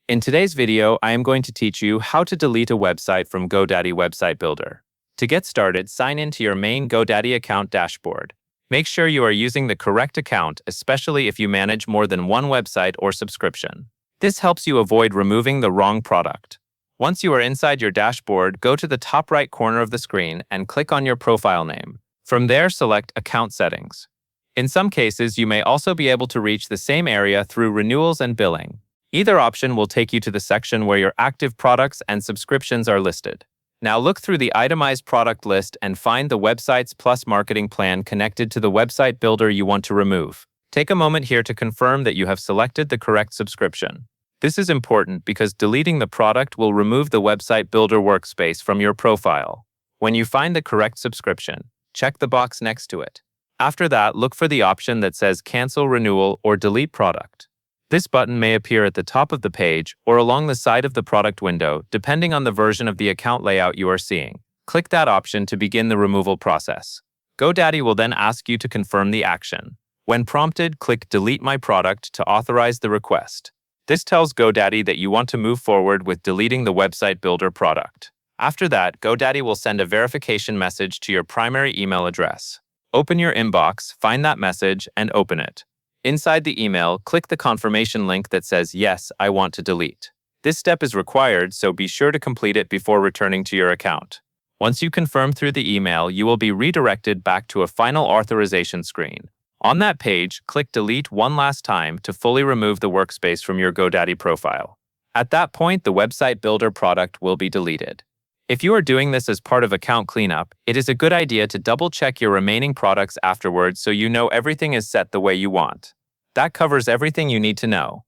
In today's video, I am going to teach you how to delete a website from Godaddy Website Builder. To get started, sign into your main Godaddy account dashboard. Make sure you are using the correct account, especially if you manage more than one website or subscription. This helps you avoid removing the wrong product. Once you are inside your dashboard, go to the top right corner of the screen and click on your profile name. From there, select Account Settings. In some cases, you may also be able to reach the same area through Renewals and Billing. Either option will take you to the section where your active products and subscriptions are listed. Now look through the itemized product list and find the Websites Plus marketing plan connected to the website builder you want to remove. Take a moment here to confirm that you have selected the correct subscription. This is important because deleting the product will remove the website builder workspace from your profile. When you find the correct subscription, check the box next to it. After that, look for the option that says Cancel Renewal or Delete Product. This button may appear at the top of the page or along the side of the product window, depending on the version of the account layout you are seeing. Click that option to begin the removal process. Godaddy will then ask you to confirm the action. When prompted, click Delete My Product to authorize the request. This tells Godaddy that you want to move forward with deleting the website builder product. After that, Godaddy will send a verification message to your primary email address. Open your inbox, find that message, and open it. Inside the email, click the confirmation link that says, "Yes, I want to delete." This step is required, so be sure to complete it before returning to your account. Once you confirm through the email, you will be redirected back to a final authorization screen. On that page, click Delete one last time to fully remove the workspace from your Godaddy profile. At that point, the website builder product will be deleted. If you are doing this as part of account cleanup, it is a good idea to double-check your remaining products afterwards so you know everything is set the way you want. That covers everything you need to know.